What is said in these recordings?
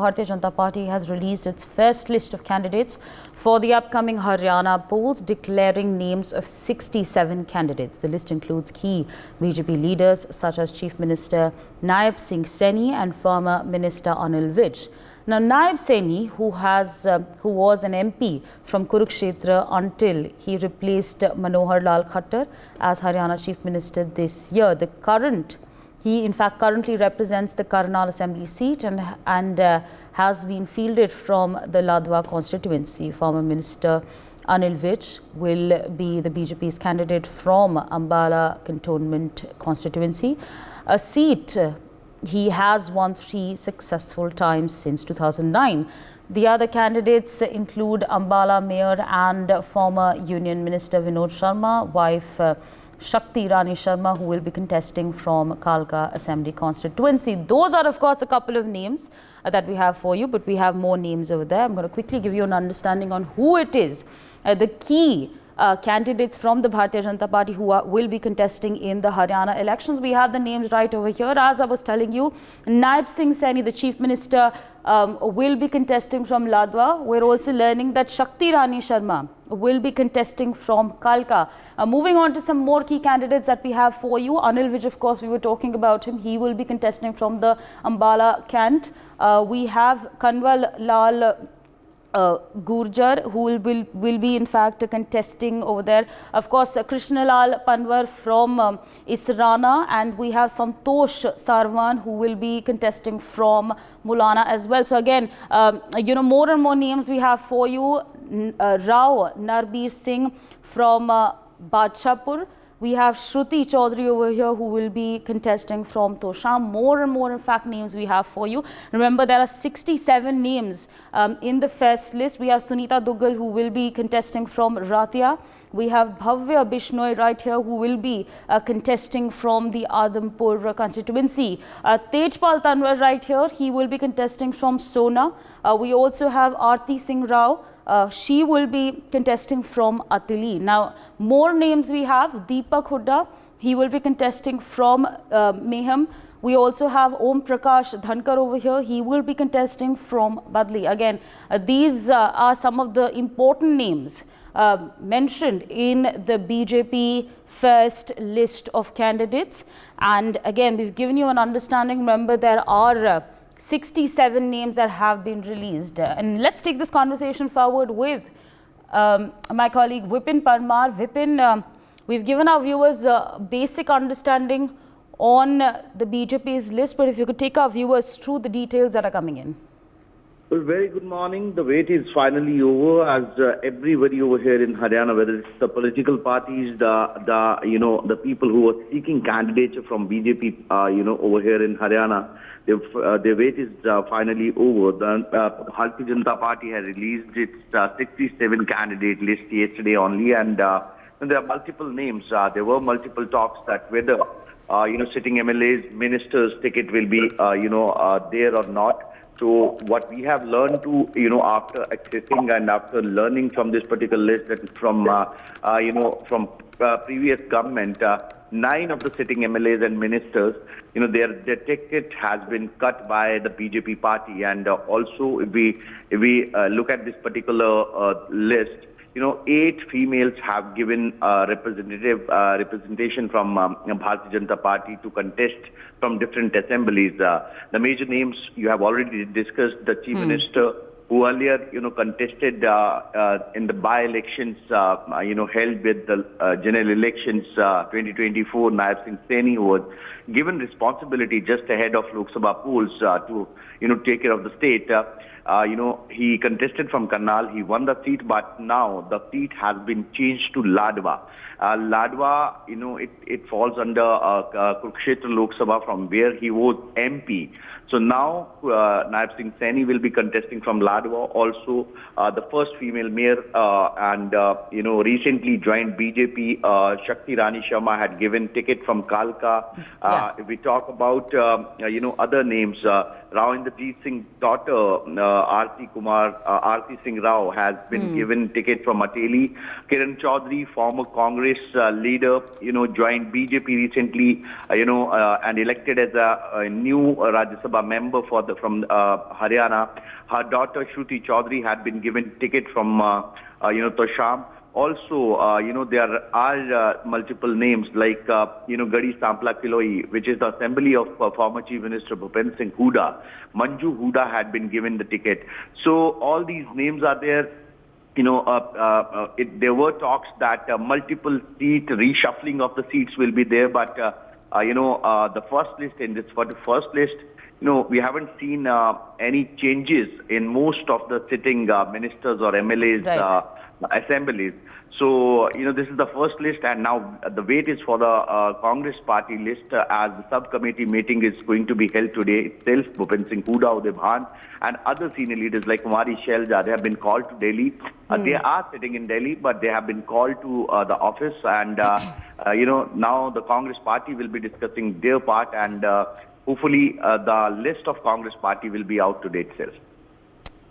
Bharatiya Janata Party has released its first list of candidates for the upcoming Haryana polls, declaring names of 67 candidates. The list includes key BJP leaders such as Chief Minister Nayab Singh Saini and former Minister Anil Vij. Now, Nayab Saini, who was an MP from Kurukshetra until he replaced Manohar Lal Khattar as Haryana Chief Minister this year, he in fact currently represents the Karnal Assembly seat and has been fielded from the Ladwa constituency. Former Minister Anil Vij will be the BJP's candidate from Ambala Cantonment constituency, a seat he has won 3 successful times since 2009. The other candidates include Ambala Mayor and former Union Minister Vinod Sharma, wife Shakti Rani Sharma, who will be contesting from Kalka Assembly constituency. Those are, of course, a couple of names that we have for you, but we have more names over there. I'm going to quickly give you an understanding on who it is, the key candidates from the Bharatiya Janata Party who will be contesting in the Haryana elections. We have the names right over here. As I was telling you, Nayab Singh Saini, the Chief Minister, will be contesting from Ladwa. We're also learning that Shakti Rani Sharma will be contesting from Kalka. Moving on to some more key candidates that we have for you. Anil Vij, of course, we were talking about him. He will be contesting from the Ambala Cant. We have Kanwal Lal Gurjar, who will be in fact contesting over there. Of course, Krishnalal Panwar from Israna, and we have Santosh Sarwan, who will be contesting from Mulana as well. So again, more and more names we have for you. Rao Narbir Singh from Badshapur. We have Shruti Chaudhary over here, who will be contesting from Tosham. More and more, in fact, names we have for you. Remember, there are 67 names in the first list. We have Sunita Duggal, who will be contesting from Ratia. We have Bhavya Bishnoi right here, who will be contesting from the Adampur constituency. Tejpal Tanwar right here, he will be contesting from Sona. We also have Aarti Singh Rao. She will be contesting from Atili. Now, more names we have. Deepak Hooda, he will be contesting from Meham. We also have Om Prakash Dhankar over here. He will be contesting from Badli. Again, these are some of the important names mentioned in the BJP first list of candidates. And again, we've given you an understanding. Remember, there are 67 names that have been released. And let's take this conversation forward with my colleague Vipin Parmar. Vipin, we've given our viewers a basic understanding on the BJP's list, but if you could take our viewers through the details that are coming in. Well, very good morning. The wait is finally over, as everybody over here in Haryana, whether it's the political parties, the people who are seeking candidature from BJP, over here in Haryana, their wait is finally over. The Bharatiya Janata Party has released its 67 candidate list yesterday only, and there are multiple names. There were multiple talks that whether sitting MLAs, ministers' ticket will be there or not. So what we have learned after accessing and after learning from this particular list, that from previous government, 9 of the sitting MLAs and ministers, their ticket has been cut by the BJP party. And also, if we look at this particular list, 8 females have given representation from Bharatiya Janata Party to contest from different assemblies. The major names you have already discussed. The Chief Minister, who earlier contested in the by-elections held with the general elections 2024, Nayab Singh Saini, who was given responsibility just ahead of Lok Sabha polls to take care of the state. He contested from Karnal. He won the seat, but now the seat has been changed to Ladwa. Ladwa, it falls under Kurukshetra Lok Sabha, from where he was MP. So now Nayab Singh Saini will be contesting from Ladwa. Also, the first female mayor and recently joined BJP, Shakti Rani Sharma, had given ticket from Kalka. If we talk about other names, Rao Inderjeet Singh's daughter, Aarti Singh Rao, has been given ticket from Ateli. Kiran Chaudhary, former Congress leader, joined BJP recently, and elected as a new Rajya Sabha member from Haryana. Her daughter Shruti Chaudhary had been given ticket from Tosham. Also, there are multiple names like, Gadi Sampla Kiloi, which is the assembly of former Chief Minister Bhupen Singh Hooda. Manju Hooda had been given the ticket. So all these names are there. There were talks that multiple seat reshuffling of the seats will be there, but the first list for the first list, we haven't seen any changes in most of the sitting ministers or MLAs assemblies. So, this is the first list, and now the wait is for the Congress party list as the subcommittee meeting is going to be held today itself. Bhupen Singh Hooda, Uday Bhan, and other senior leaders like Kumari Shelja, they have been called to Delhi. They are sitting in Delhi, but they have been called to the office, and, now the Congress party will be discussing their part, and hopefully the list of Congress party will be out today itself.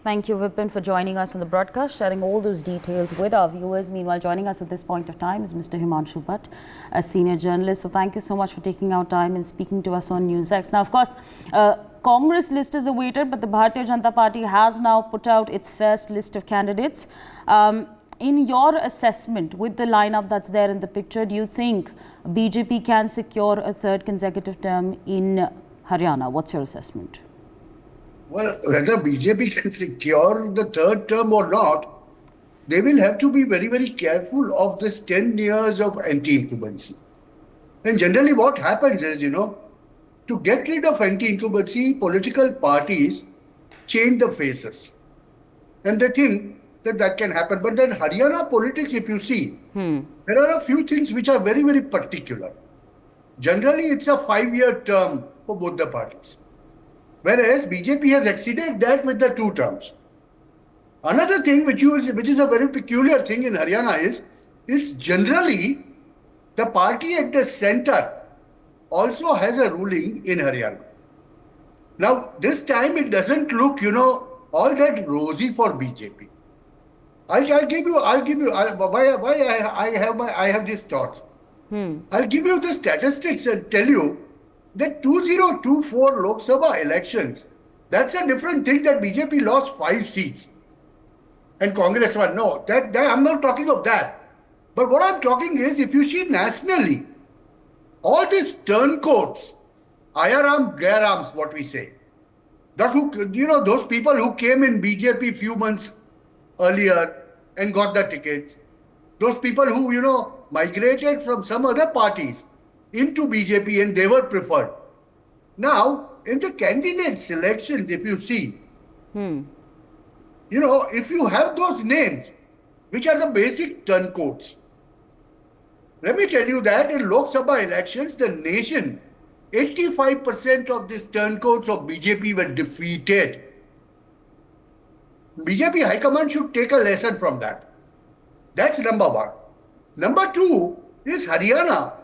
Thank you, Vipin, for joining us on the broadcast, sharing all those details with our viewers. Meanwhile, joining us at this point of time is Mr. Himanshu Bhatt, a senior journalist. So thank you so much for taking out time and speaking to us on NewsX. Now, of course, Congress list is awaited, but the Bharatiya Janata Party has now put out its first list of candidates. In your assessment, with the lineup that's there in the picture, do you think BJP can secure a third consecutive term in Haryana? What's your assessment? Well, whether BJP can secure the third term or not, they will have to be very, very careful of this 10 years of anti-incumbency. And generally what happens is, to get rid of anti-incumbency, political parties change the faces. And they think that can happen. But then Haryana politics, if you see, there are a few things which are very, very particular. Generally, it's a 5-year term for both the parties. Whereas BJP has exceeded that with the 2 terms. Another thing which is a very peculiar thing in Haryana is generally the party at the center also has a ruling in Haryana. Now, this time it doesn't look, all that rosy for BJP. I'll give you why I have these thoughts. I'll give you the statistics and tell you that 2024 Lok Sabha elections, that's a different thing that BJP lost 5 seats and Congress won. No, that I'm not talking of that. But what I'm talking is, if you see nationally, all these turncoats, Ayaram, Gairams, what we say, that those people who came in BJP few months earlier and got the tickets, those people who, migrated from some other parties into BJP and they were preferred. Now, in the candidate selections, if you see, if you have those names, which are the basic turncoats, let me tell you that in Lok Sabha elections, the nation, 85% of these turncoats of BJP were defeated. BJP High Command should take a lesson from that. That's number one. Number two is Haryana.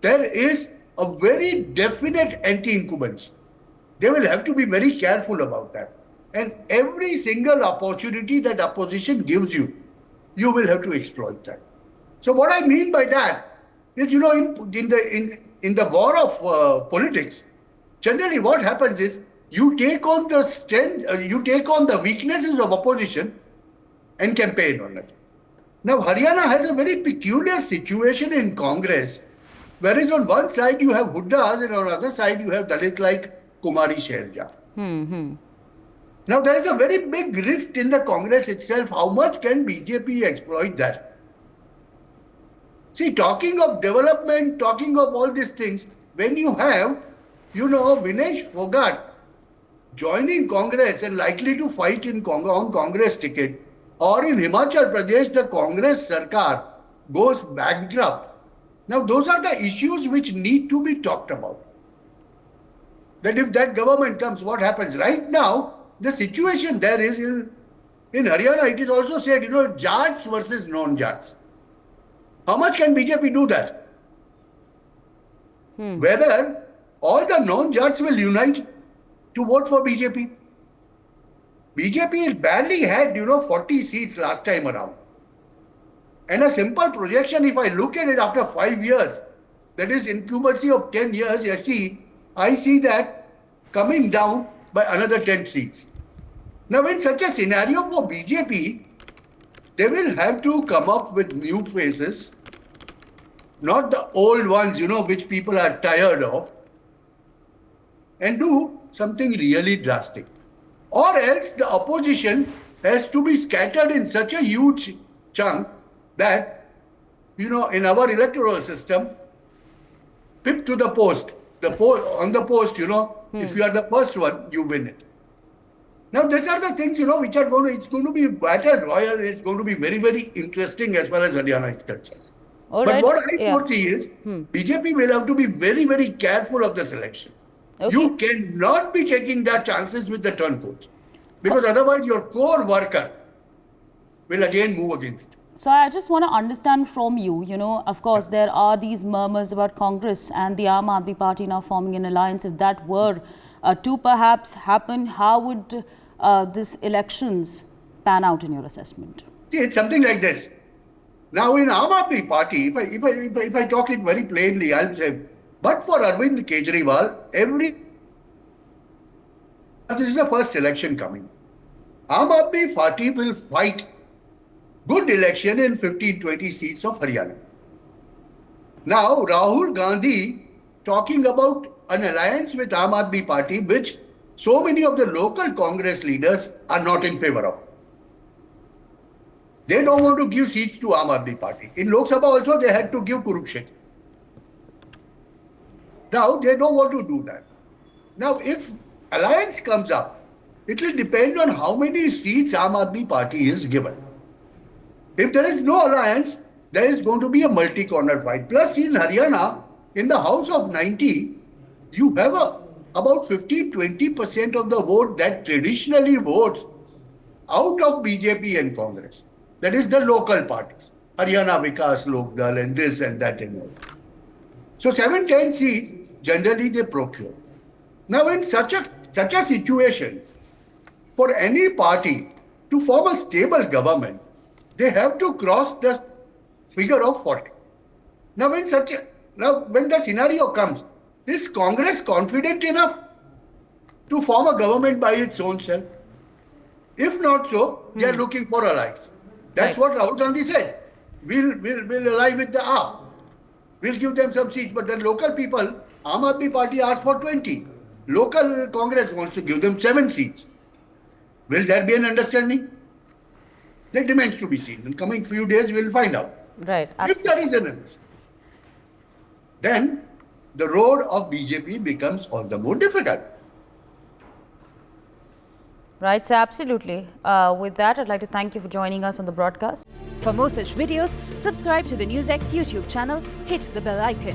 There is a very definite anti-incumbency. They will have to be very careful about that. And every single opportunity that opposition gives you, you will have to exploit that. So what I mean by that is, in the war of politics, generally what happens is you take on the strength, you take on the weaknesses of opposition and campaign on it. Now Haryana has a very peculiar situation in Congress. Whereas on one side you have Huddas and on the other side you have Dalit like Kumari Shelja. Now there is a very big rift in the Congress itself. How much can BJP exploit that? See, talking of development, talking of all these things, when you have, Vinesh Fogart joining Congress and likely to fight on Congress ticket, or in Himachal Pradesh, the Congress Sarkar goes bankrupt. Now, those are the issues which need to be talked about. That if that government comes, what happens? Right now, the situation there is in Haryana, it is also said, Jats versus non-Jats. How much can BJP do that? Whether all the non-Jats will unite to vote for BJP. BJP barely had, 40 seats last time around. And a simple projection, if I look at it after 5 years, that is incumbency of 10 years, I see that coming down by another 10 seats. Now, in such a scenario for BJP, they will have to come up with new faces, not the old ones, which people are tired of, and do something really drastic. Or else the opposition has to be scattered in such a huge chunk that, in our electoral system, pip to the post. On the post, if you are the first one, you win it. Now, these are the things, which are it's going to be battle royal. It's going to be very, very interesting as far as Haryana is concerned. But what I foresee is, BJP will have to be very, very careful of the selection. Okay. You cannot be taking that chances with the turncoats, because otherwise your core worker will again move against you. So I just want to understand from you, of course, there are these murmurs about Congress and the Aam Aadmi Party now forming an alliance. If that were to perhaps happen, how would these elections pan out in your assessment? See, it's something like this. Now, in Aam Aadmi Party, if I talk it very plainly, I'll say, but for Arvind Kejriwal, this is the first election coming. Aam Aadmi Party will fight good election in 15-20 seats of Haryana. Now, Rahul Gandhi talking about an alliance with Aam Aadmi Party, which so many of the local Congress leaders are not in favor of. They don't want to give seats to Aam Aadmi Party. In Lok Sabha also, they had to give Kurukshetra. Now, they don't want to do that. Now, if alliance comes up, it will depend on how many seats Aam Aadmi Party is given. If there is no alliance, there is going to be a multi-corner fight. Plus, in Haryana, in the House of 90, you have about 15-20% of the vote that traditionally votes out of BJP and Congress. That is the local parties. Haryana Vikas Lokdal and this and that and all. So 7-10 seats, generally they procure. Now, in such a situation, for any party to form a stable government, they have to cross the figure of 40. Now, when the scenario comes, is Congress confident enough to form a government by its own self? If not so, they are looking for allies. That's what Rahul Gandhi said. We'll ally with the AAP. We'll give them some seats, but then local people, Aam Aadmi Party asked for 20. Local Congress wants to give them 7 seats. Will there be an understanding? That remains to be seen. In coming few days, we'll find out. Right. If there is an understanding, then the road of BJP becomes all the more difficult. Right, so absolutely. With that, I'd like to thank you for joining us on the broadcast. For more such videos, subscribe to the NewsX YouTube channel, hit the bell icon.